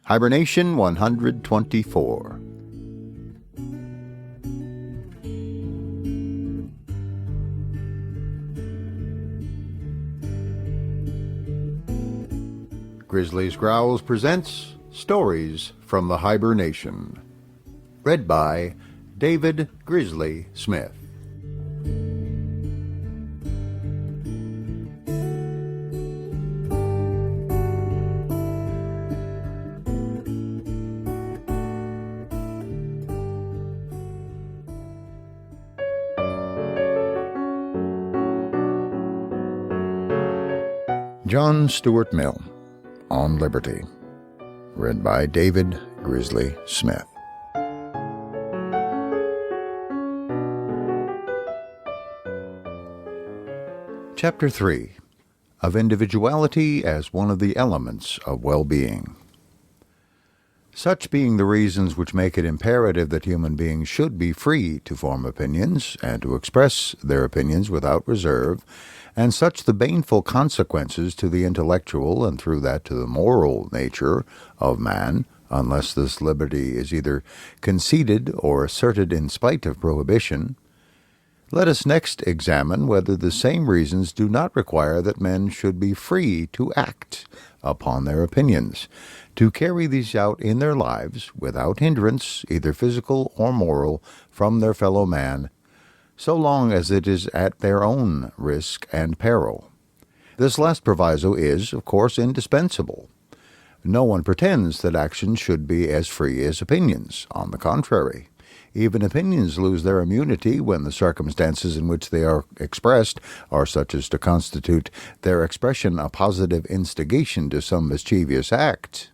Hiber-Nation 124. Grizzly's Growls presents Stories from the Hiber-Nation. Read by David Grizzly Smith. John Stuart Mill, On Liberty. Read by David Grizzly Smith. Chapter 3. Of Individuality as one of the Elements of Well-Being. Such being the reasons which make it imperative that human beings should be free to form opinions and to express their opinions without reserve, and such the baneful consequences to the intellectual and through that to the moral nature of man, unless this liberty is either conceded or asserted in spite of prohibition, let us next examine whether the same reasons do not require that men should be free to act upon their opinions, to carry these out in their lives without hindrance, either physical or moral, from their fellow man, so long as it is at their own risk and peril. This last proviso is, of course, indispensable. No one pretends that actions should be as free as opinions. On the contrary, even opinions lose their immunity when the circumstances in which they are expressed are such as to constitute their expression a positive instigation to some mischievous act.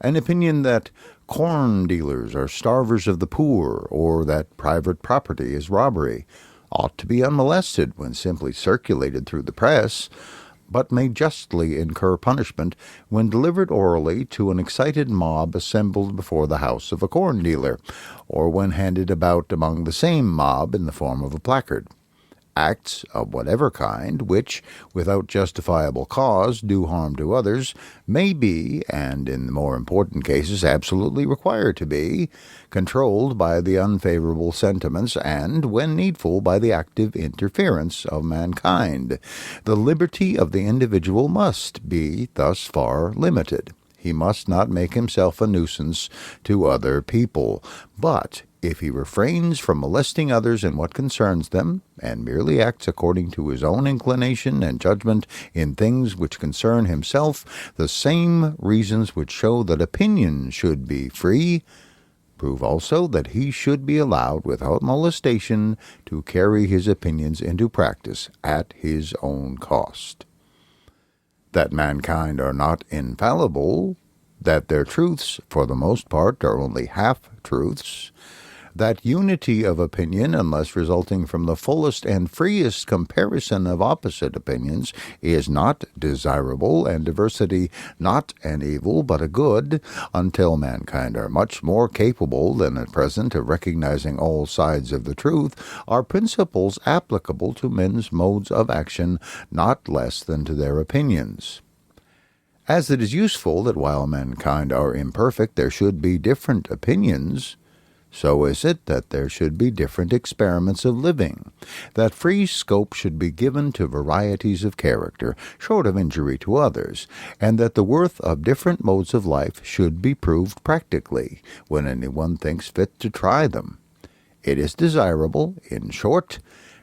An opinion that corn dealers are starvers of the poor, or that private property is robbery, ought to be unmolested when simply circulated through the press, but may justly incur punishment when delivered orally to an excited mob assembled before the house of a corn dealer, or when handed about among the same mob in the form of a placard. Acts of whatever kind, which, without justifiable cause, do harm to others, may be, and in the more important cases absolutely required to be, controlled by the unfavorable sentiments and, when needful, by the active interference of mankind. The liberty of the individual must be thus far limited. He must not make himself a nuisance to other people, but if he refrains from molesting others in what concerns them, and merely acts according to his own inclination and judgment in things which concern himself, the same reasons which show that opinion should be free prove also that he should be allowed without molestation to carry his opinions into practice at his own cost. That mankind are not infallible, that their truths, for the most part, are only half-truths, that unity of opinion, unless resulting from the fullest and freest comparison of opposite opinions, is not desirable, and diversity not an evil but a good, until mankind are much more capable than at present of recognizing all sides of the truth, are principles applicable to men's modes of action not less than to their opinions. As it is useful that while mankind are imperfect there should be different opinions, so is it that there should be different experiments of living, that free scope should be given to varieties of character, short of injury to others, and that the worth of different modes of life should be proved practically, when anyone thinks fit to try them. It is desirable, in short,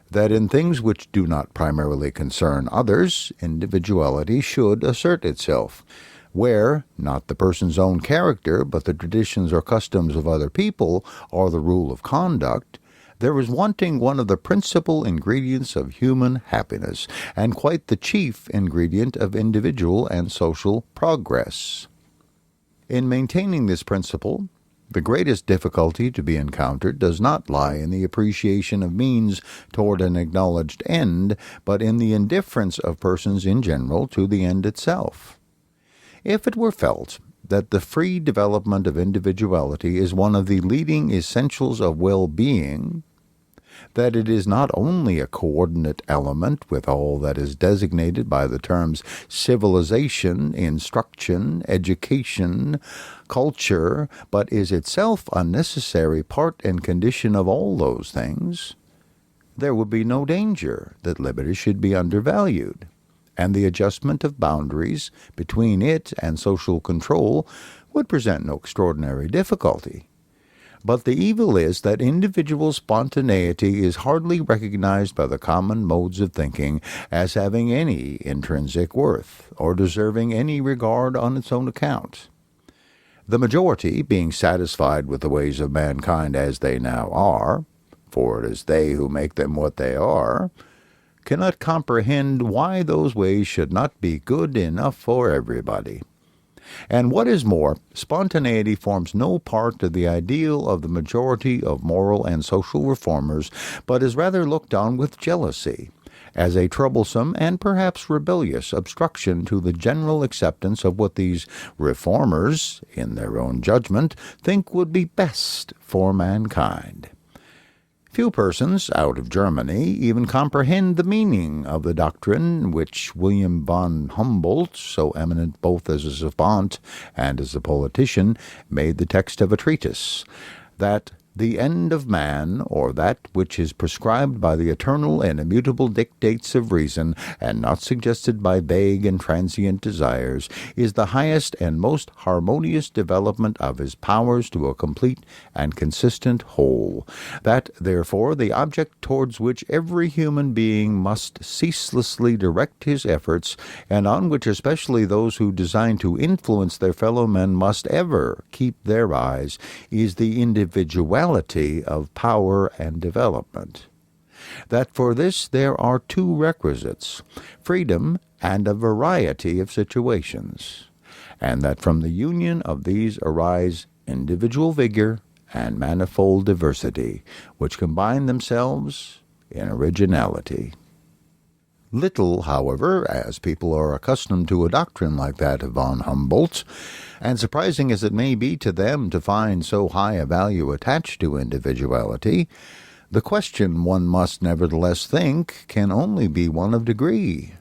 that in things which do not primarily concern others, individuality should assert itself, where not the person's own character, but the traditions or customs of other people are the rule of conduct, there is wanting one of the principal ingredients of human happiness, and quite the chief ingredient of individual and social progress. In maintaining this principle, the greatest difficulty to be encountered does not lie in the appreciation of means toward an acknowledged end, but in the indifference of persons in general to the end itself. If it were felt that the free development of individuality is one of the leading essentials of well-being, that it is not only a coordinate element with all that is designated by the terms civilization, instruction, education, culture, but is itself a necessary part and condition of all those things, there would be no danger that liberty should be undervalued, and the adjustment of boundaries between it and social control would present no extraordinary difficulty. But the evil is that individual spontaneity is hardly recognized by the common modes of thinking as having any intrinsic worth, or deserving any regard on its own account. The majority, being satisfied with the ways of mankind as they now are, for it is they who make them what they are, cannot comprehend why those ways should not be good enough for everybody. And what is more, spontaneity forms no part of the ideal of the majority of moral and social reformers, but is rather looked on with jealousy, as a troublesome and perhaps rebellious obstruction to the general acceptance of what these reformers, in their own judgment, think would be best for mankind. Few persons out of Germany even comprehend the meaning of the doctrine which William von Humboldt, so eminent both as a savant and as a politician, made the text of a treatise, that the end of man, or that which is prescribed by the eternal and immutable dictates of reason, and not suggested by vague and transient desires, is the highest and most harmonious development of his powers to a complete and consistent whole. That, therefore, the object towards which every human being must ceaselessly direct his efforts, and on which especially those who design to influence their fellow men must ever keep their eyes, is the individuality of power and development. That for this there are two requisites, freedom and a variety of situations, and that from the union of these arise individual vigor and manifold diversity, which combine themselves in originality. Little, however, as people are accustomed to a doctrine like that of von Humboldt's, and surprising as it may be to them to find so high a value attached to individuality, the question, one must nevertheless think, can only be one of degree.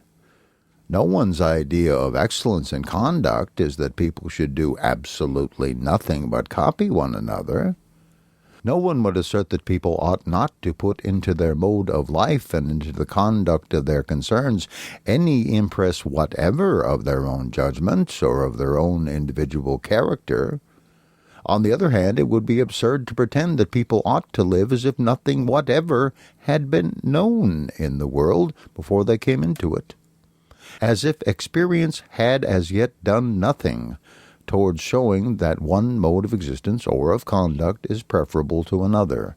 No one's idea of excellence in conduct is that people should do absolutely nothing but copy one another. No one would assert that people ought not to put into their mode of life and into the conduct of their concerns any impress whatever of their own judgments or of their own individual character. On the other hand, it would be absurd to pretend that people ought to live as if nothing whatever had been known in the world before they came into it, as if experience had as yet done nothing towards showing that one mode of existence or of conduct is preferable to another.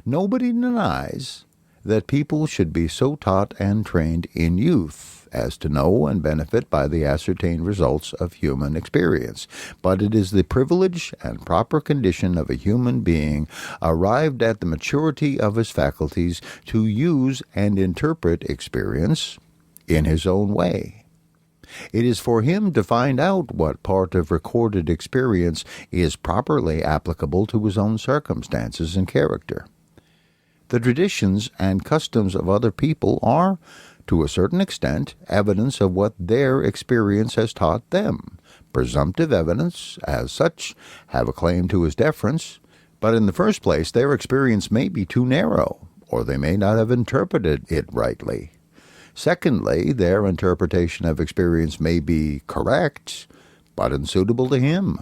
Nobody denies that people should be so taught and trained in youth as to know and benefit by the ascertained results of human experience, but it is the privilege and proper condition of a human being arrived at the maturity of his faculties to use and interpret experience in his own way. It is for him to find out what part of recorded experience is properly applicable to his own circumstances and character. The traditions and customs of other people are, to a certain extent, evidence of what their experience has taught them. Presumptive evidence, as such, have a claim to his deference, but in the first place their experience may be too narrow, or they may not have interpreted it rightly. Secondly, their interpretation of experience may be correct, but unsuitable to him.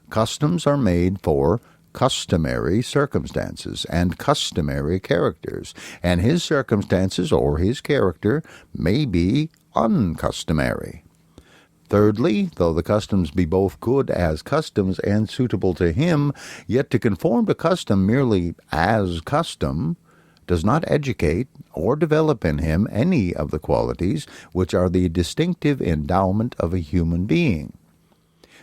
Customs are made for customary circumstances and customary characters, and his circumstances or his character may be uncustomary. Thirdly, though the customs be both good as customs and suitable to him, yet to conform to custom merely as custom does not educate or develop in him any of the qualities which are the distinctive endowment of a human being.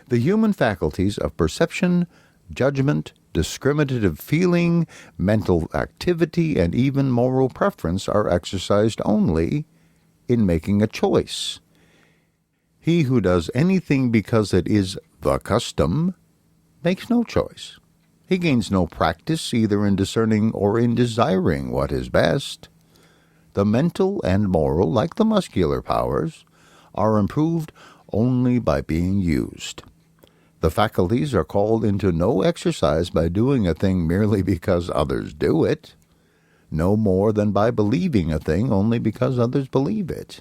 The human faculties of perception, judgment, discriminative feeling, mental activity, and even moral preference are exercised only in making a choice. He who does anything because it is the custom makes no choice. He gains no practice either in discerning or in desiring what is best. The mental and moral, like the muscular powers, are improved only by being used. The faculties are called into no exercise by doing a thing merely because others do it, no more than by believing a thing only because others believe it.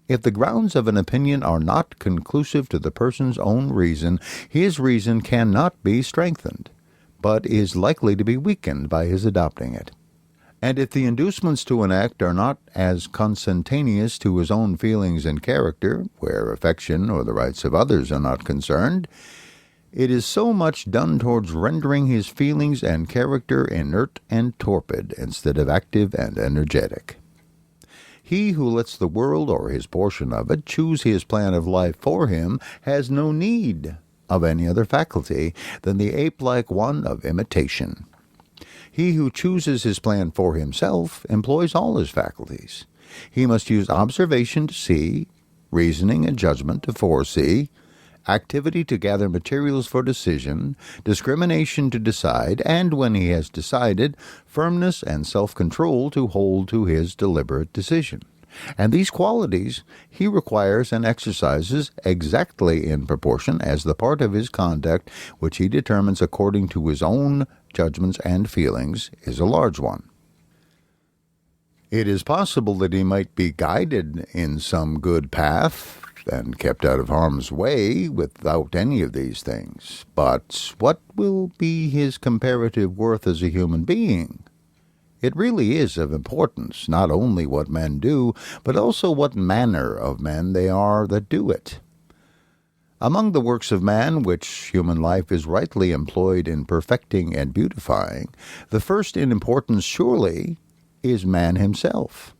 If the grounds of an opinion are not conclusive to the person's own reason, his reason cannot be strengthened, but is likely to be weakened by his adopting it. And if the inducements to an act are not as consentaneous to his own feelings and character, where affection or the rights of others are not concerned, it is so much done towards rendering his feelings and character inert and torpid instead of active and energetic. He who lets the world or his portion of it choose his plan of life for him has no need of any other faculty than the ape-like one of imitation. He who chooses his plan for himself employs all his faculties. He must use observation to see, reasoning and judgment to foresee, activity to gather materials for decision, discrimination to decide, and when he has decided, firmness and self-control to hold to his deliberate decision. And these qualities he requires and exercises exactly in proportion as the part of his conduct which he determines according to his own judgments and feelings is a large one. It is possible that he might be guided in some good path and kept out of harm's way without any of these things. But what will be his comparative worth as a human being? It really is of importance, not only what men do, but also what manner of men they are that do it. Among the works of man which human life is rightly employed in perfecting and beautifying, the first in importance surely is man himself.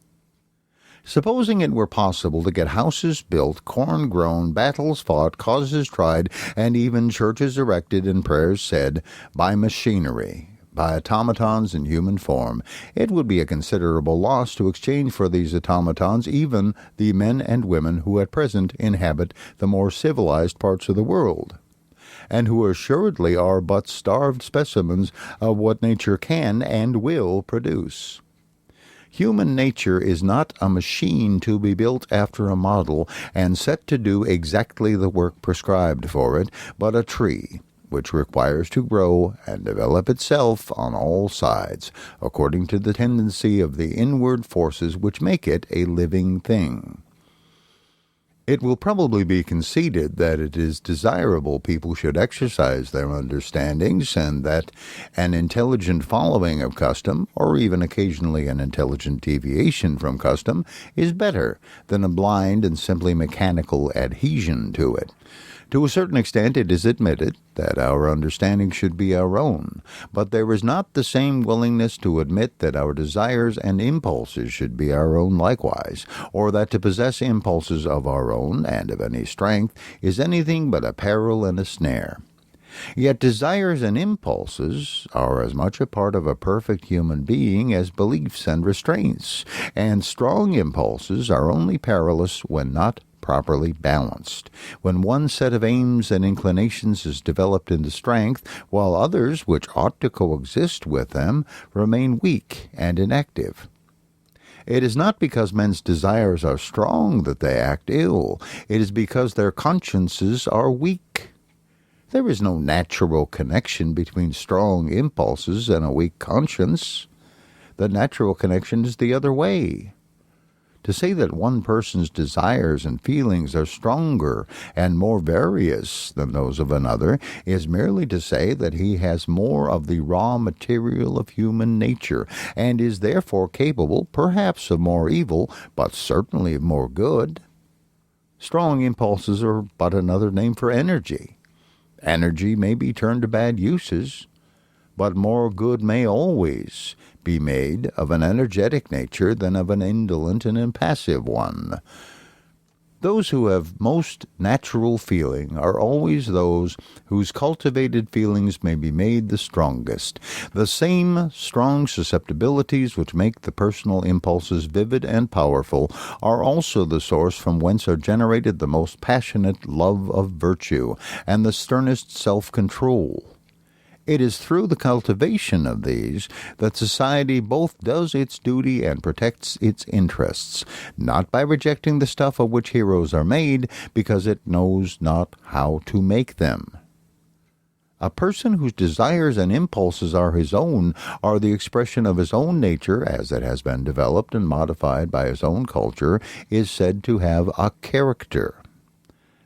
Supposing it were possible to get houses built, corn grown, battles fought, causes tried, and even churches erected and prayers said by machinery, by automatons in human form, it would be a considerable loss to exchange for these automatons even the men and women who at present inhabit the more civilized parts of the world, and who assuredly are but starved specimens of what nature can and will produce. Human nature is not a machine to be built after a model and set to do exactly the work prescribed for it, but a tree, which requires to grow and develop itself on all sides, according to the tendency of the inward forces which make it a living thing. It will probably be conceded that it is desirable people should exercise their understandings, and that an intelligent following of custom, or even occasionally an intelligent deviation from custom, is better than a blind and simply mechanical adhesion to it. To a certain extent it is admitted that our understanding should be our own, but there is not the same willingness to admit that our desires and impulses should be our own likewise, or that to possess impulses of our own and of any strength is anything but a peril and a snare. Yet desires and impulses are as much a part of a perfect human being as beliefs and restraints, and strong impulses are only perilous when not properly balanced, when one set of aims and inclinations is developed into strength, while others, which ought to coexist with them, remain weak and inactive. It is not because men's desires are strong that they act ill. It is because their consciences are weak. There is no natural connection between strong impulses and a weak conscience. The natural connection is the other way. To say that one person's desires and feelings are stronger and more various than those of another is merely to say that he has more of the raw material of human nature, and is therefore capable, perhaps, of more evil, but certainly of more good. Strong impulses are but another name for energy. Energy may be turned to bad uses, but more good may always be made of an energetic nature than of an indolent and impassive one. Those who have most natural feeling are always those whose cultivated feelings may be made the strongest. The same strong susceptibilities which make the personal impulses vivid and powerful are also the source from whence are generated the most passionate love of virtue and the sternest self-control. It is through the cultivation of these that society both does its duty and protects its interests, not by rejecting the stuff of which heroes are made, because it knows not how to make them. A person whose desires and impulses are his own, are the expression of his own nature as it has been developed and modified by his own culture, is said to have a character.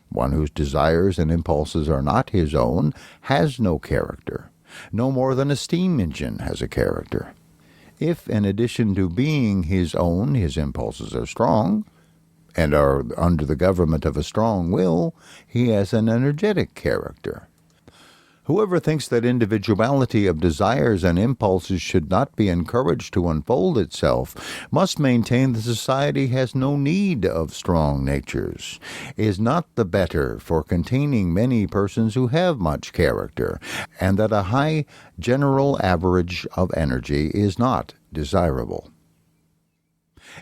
One whose desires and impulses are not his own has no character, no more than a steam engine has a character. If, in addition to being his own, his impulses are strong, and are under the government of a strong will, he has an energetic character. Whoever thinks that individuality of desires and impulses should not be encouraged to unfold itself must maintain that society has no need of strong natures, is not the better for containing many persons who have much character, and that a high general average of energy is not desirable.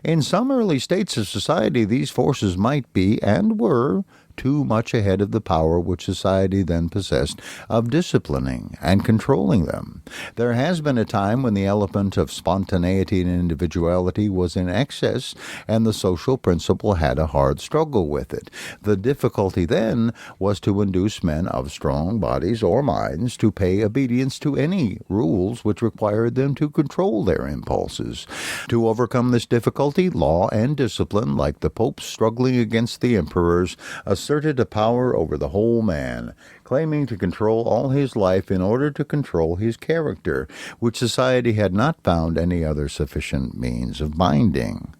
In some early states of society, these forces might be, and were, too much ahead of the power which society then possessed of disciplining and controlling them. There has been a time when the element of spontaneity and individuality was in excess, and the social principle had a hard struggle with it. The difficulty then was to induce men of strong bodies or minds to pay obedience to any rules which required them to control their impulses. To overcome this difficulty, law and discipline, like the popes struggling against the emperors, asserted a power over the whole man, claiming to control all his life in order to control his character, which society had not found any other sufficient means of binding.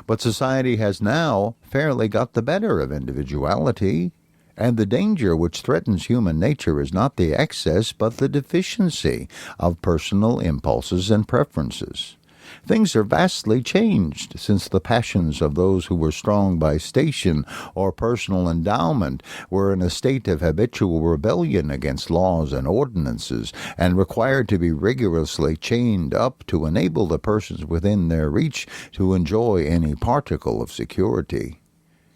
But society has now fairly got the better of individuality, and the danger which threatens human nature is not the excess but the deficiency of personal impulses and preferences. Things are vastly changed since the passions of those who were strong by station or personal endowment were in a state of habitual rebellion against laws and ordinances, and required to be rigorously chained up to enable the persons within their reach to enjoy any particle of security.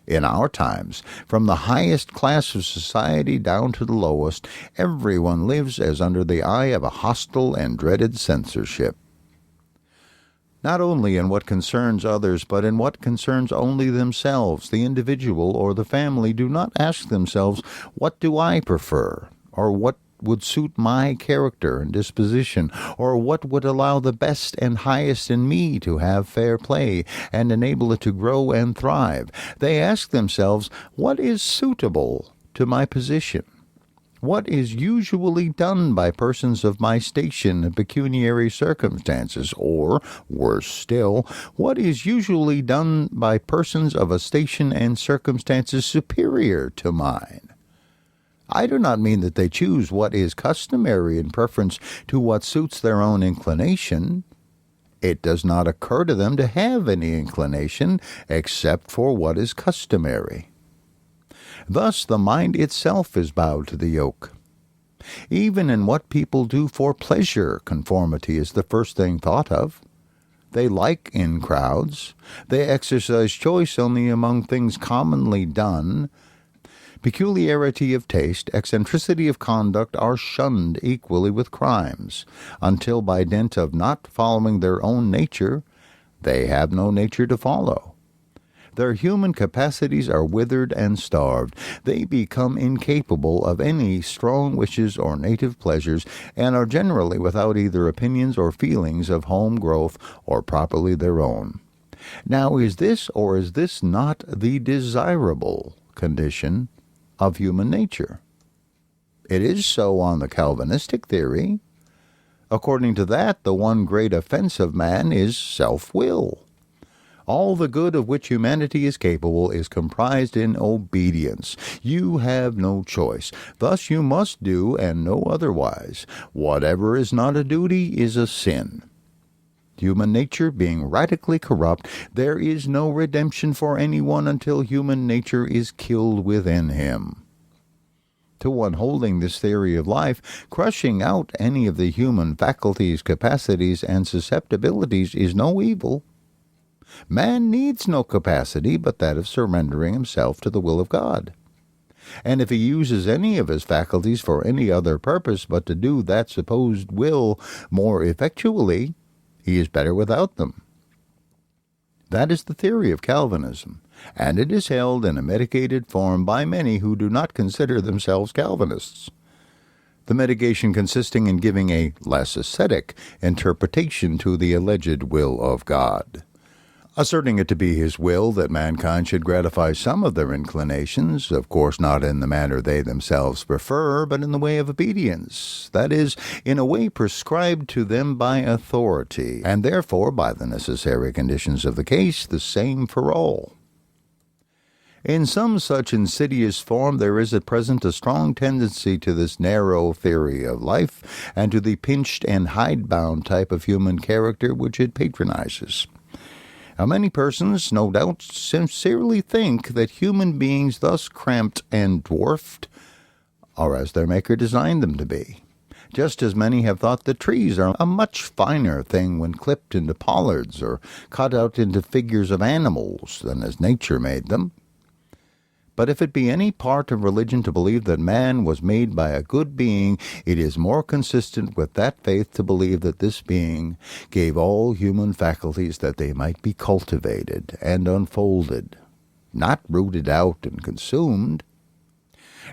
In our times, from the highest class of society down to the lowest, everyone lives as under the eye of a hostile and dreaded censorship. Not only in what concerns others, but in what concerns only themselves, the individual or the family do not ask themselves, what do I prefer, or what would suit my character and disposition, or what would allow the best and highest in me to have fair play and enable it to grow and thrive. They ask themselves, what is suitable to my position? What is usually done by persons of my station and pecuniary circumstances, or, worse still, what is usually done by persons of a station and circumstances superior to mine? I do not mean that they choose what is customary in preference to what suits their own inclination. It does not occur to them to have any inclination except for what is customary. Thus the mind itself is bowed to the yoke. Even in what people do for pleasure, conformity is the first thing thought of. They like in crowds. They exercise choice only among things commonly done. Peculiarity of taste, eccentricity of conduct are shunned equally with crimes, until by dint of not following their own nature, they have no nature to follow. Their human capacities are withered and starved. They become incapable of any strong wishes or native pleasures, and are generally without either opinions or feelings of home growth or properly their own. Now, is this or is this not the desirable condition of human nature? It is so on the Calvinistic theory. According to that, the one great offense of man is self-will. All the good of which humanity is capable is comprised in obedience. You have no choice. Thus you must do, and no otherwise. Whatever is not a duty is a sin. Human nature being radically corrupt, there is no redemption for anyone until human nature is killed within him. To one holding this theory of life, crushing out any of the human faculties, capacities, and susceptibilities is no evil. Man needs no capacity but that of surrendering himself to the will of God. And if he uses any of his faculties for any other purpose but to do that supposed will more effectually, he is better without them. That is the theory of Calvinism, and it is held in a mitigated form by many who do not consider themselves Calvinists. The mitigation consisting in giving a less ascetic interpretation to the alleged will of God, asserting it to be his will that mankind should gratify some of their inclinations, of course not in the manner they themselves prefer, but in the way of obedience, that is, in a way prescribed to them by authority, and therefore, by the necessary conditions of the case, the same for all. In some such insidious form there is at present a strong tendency to this narrow theory of life, and to the pinched and hidebound type of human character which it patronizes. Now, many persons, no doubt, sincerely think that human beings thus cramped and dwarfed are as their Maker designed them to be, just as many have thought that trees are a much finer thing when clipped into pollards or cut out into figures of animals than as nature made them. But if it be any part of religion to believe that man was made by a good being, it is more consistent with that faith to believe that this being gave all human faculties that they might be cultivated and unfolded, not rooted out and consumed,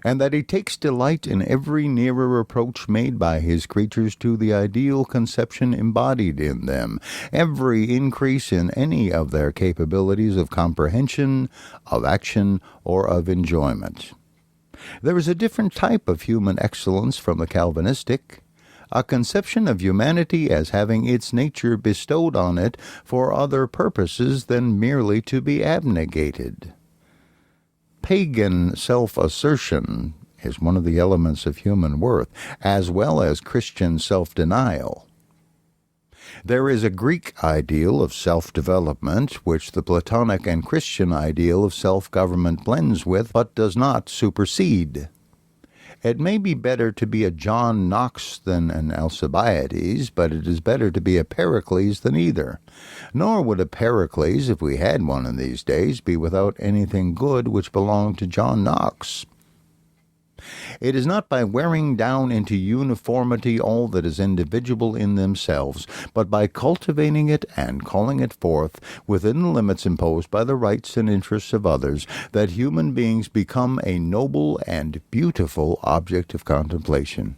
and that he takes delight in every nearer approach made by his creatures to the ideal conception embodied in them, every increase in any of their capabilities of comprehension, of action, or of enjoyment. There is a different type of human excellence from the Calvinistic, a conception of humanity as having its nature bestowed on it for other purposes than merely to be abnegated. Pagan self-assertion is one of the elements of human worth, as well as Christian self-denial. There is a Greek ideal of self-development, which the Platonic and Christian ideal of self-government blends with, but does not supersede. It may be better to be a John Knox than an Alcibiades, but it is better to be a Pericles than either. Nor would a Pericles, if we had one in these days, be without anything good which belonged to John Knox. It is not by wearing down into uniformity all that is individual in themselves, but by cultivating it and calling it forth within the limits imposed by the rights and interests of others, that human beings become a noble and beautiful object of contemplation.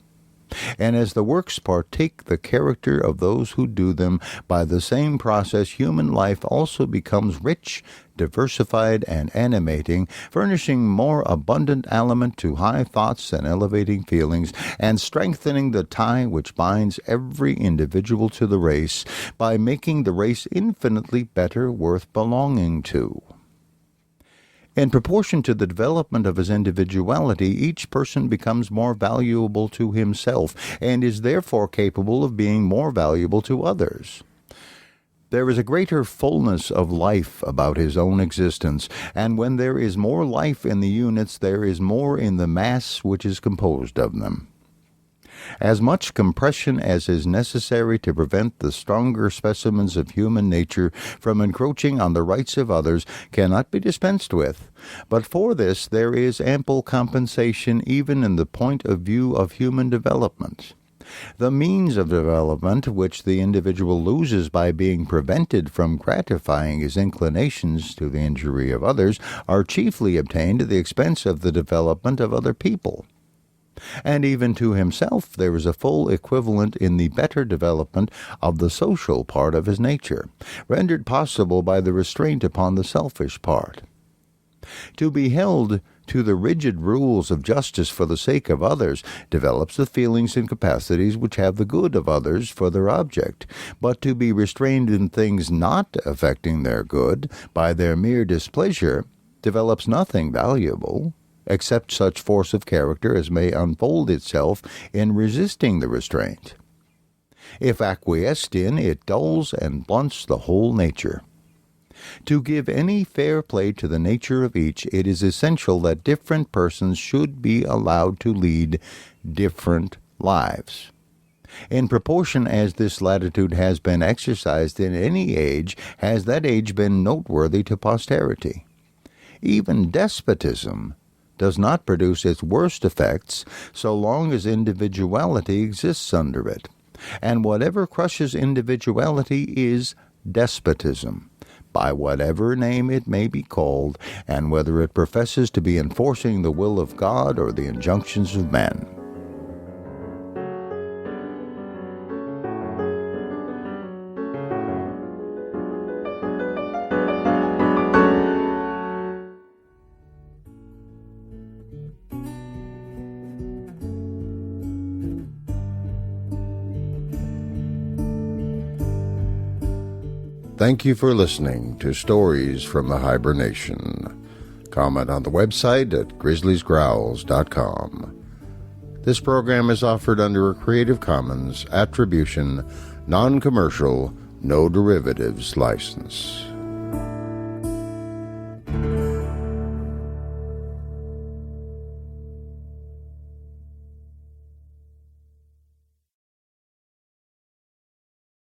And as the works partake the character of those who do them, by the same process human life also becomes rich, diversified, and animating, furnishing more abundant aliment to high thoughts and elevating feelings, and strengthening the tie which binds every individual to the race, by making the race infinitely better worth belonging to. In proportion to the development of his individuality, each person becomes more valuable to himself, and is therefore capable of being more valuable to others. There is a greater fullness of life about his own existence, and when there is more life in the units, there is more in the mass which is composed of them. As much compression as is necessary to prevent the stronger specimens of human nature from encroaching on the rights of others cannot be dispensed with, but for this there is ample compensation even in the point of view of human development. The means of development which the individual loses by being prevented from gratifying his inclinations to the injury of others are chiefly obtained at the expense of the development of other people. And even to himself there is a full equivalent in the better development of the social part of his nature, rendered possible by the restraint upon the selfish part. To be held to the rigid rules of justice for the sake of others develops the feelings and capacities which have the good of others for their object, but to be restrained in things not affecting their good by their mere displeasure develops nothing valuable, except such force of character as may unfold itself in resisting the restraint. If acquiesced in, it dulls and blunts the whole nature. To give any fair play to the nature of each, it is essential that different persons should be allowed to lead different lives. In proportion as this latitude has been exercised in any age, has that age been noteworthy to posterity. Even despotism does not produce its worst effects so long as individuality exists under it. And whatever crushes individuality is despotism, by whatever name it may be called, and whether it professes to be enforcing the will of God or the injunctions of men. Thank you for listening to Stories from the Hiber-Nation. Comment on the website at grizzliesgrowls.com. This program is offered under a Creative Commons Attribution, Non-Commercial, No Derivatives license.